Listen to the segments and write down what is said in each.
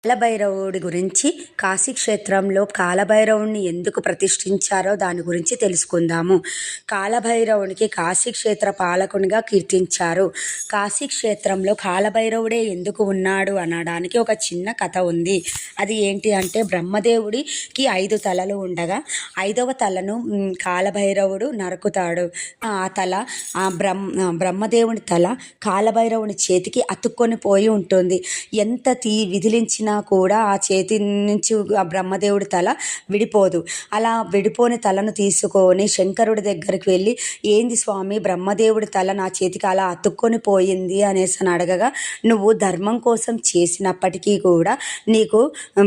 కాలభైరవుడి గురించి కాశీ క్షేత్రంలో కాలభైరవుడిని ఎందుకు ప్రతిష్ఠించారో దాని గురించి తెలుసుకుందాము. కాలభైరవునికి కాశీ క్షేత్ర పాలకునిగా కీర్తించారు. కాశీ క్షేత్రంలో కాలభైరవుడే ఎందుకు ఉన్నాడు అనడానికి ఒక చిన్న కథ ఉంది. అది ఏంటి అంటే, బ్రహ్మదేవుడికి 5 తలలు ఉండగా 5వ తలను కాలభైరవుడు నరుకుతాడు. ఆ తల బ్రహ్మదేవుని తల కాలభైరవుని చేతికి అతుక్కొని పోయి ఉంటుంది. ఎంత విదిలించినా కూడా ఆ చేతి నుంచి ఆ బ్రహ్మదేవుడి తల విడిపోదు. అలా విడిపోని తలను తీసుకొని శంకరుడి దగ్గరికి వెళ్ళి, ఏంది స్వామి, బ్రహ్మదేవుడి తల నా చేతికి అలా అతుక్కొని పోయింది అనేసి అడగగా, నువ్వు ధర్మం కోసం చేసినప్పటికీ కూడా నీకు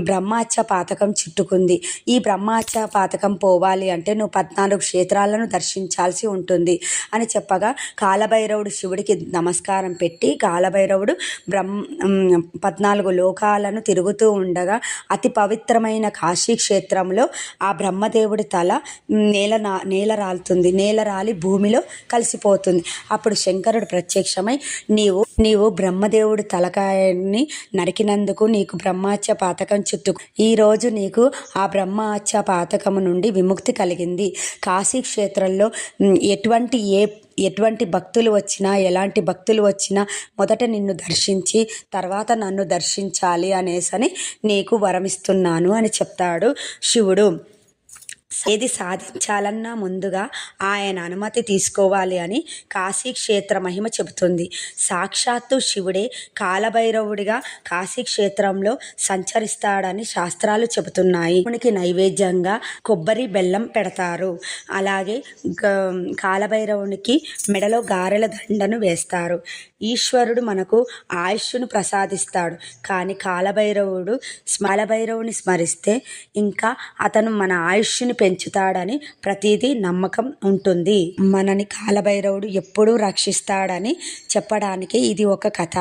బ్రహ్మహత్య పాతకం చుట్టుకుంది. ఈ బ్రహ్మహత్య పాతకం పోవాలి అంటే నువ్వు 14 క్షేత్రాలను దర్శించాల్సి ఉంటుంది అని చెప్పగా, కాలభైరవుడు శివుడికి నమస్కారం పెట్టి కాలభైరవుడు 14 లోకాలను తిరుగుతూ ఉండగా అతి పవిత్రమైన కాశీ క్షేత్రంలో ఆ బ్రహ్మదేవుడి తల నేల రాలుతుంది. నేల రాలి భూమిలో కలిసిపోతుంది. అప్పుడు శంకరుడు ప్రత్యక్షమై, నీవు బ్రహ్మదేవుడి తలకాయని నరికినందుకు నీకు బ్రహ్మహత్య పాతకం ఈరోజు నీకు ఆ బ్రహ్మహత్య పాతకము నుండి విముక్తి కలిగింది. కాశీ క్షేత్రంలో ఎటువంటి భక్తులు వచ్చినా, ఎలాంటి భక్తులు వచ్చినా మొదట నిన్ను దర్శించి తర్వాత నన్ను దర్శించాలి అనేసని నీకు వరమిస్తున్నాను అని చెప్తాడు శివుడు. ఏది సాధించాలన్నా ముందుగా ఆయన అనుమతి తీసుకోవాలి అని కాశీ క్షేత్ర మహిమ చెబుతుంది. సాక్షాత్తు శివుడే కాలభైరవుడిగా కాశీ క్షేత్రంలో సంచరిస్తాడని శాస్త్రాలు చెబుతున్నాయి. శివునికి నైవేద్యంగా కొబ్బరి బెల్లం పెడతారు. అలాగే కాలభైరవునికి మెడలో గారెల దండను వేస్తారు. ఈశ్వరుడు మనకు ఆయుష్ను ప్రసాదిస్తాడు, కానీ కాలభైరవుని స్మరిస్తే ఇంకా అతను మన ఆయుష్ని పెంచుతాడని ప్రతిదీ నమ్మకం ఉంటుంది. మనని కాలభైరవుడు ఎప్పుడూ రక్షిస్తాడని చెప్పడానికి ఇది ఒక కథ.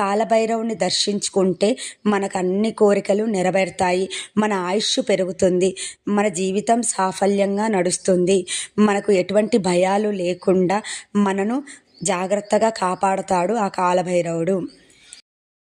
కాలభైరవుని దర్శించుకుంటే మనకు అన్ని కోరికలు నెరవేరుతాయి, మన ఆయుష్ పెరుగుతుంది, మన జీవితం సాఫల్యంగా నడుస్తుంది, మనకు ఎటువంటి భయాలు లేకుండా మనను జాగ్రత్తగా కాపాడుతాడు ఆ కాలభైరవుడు.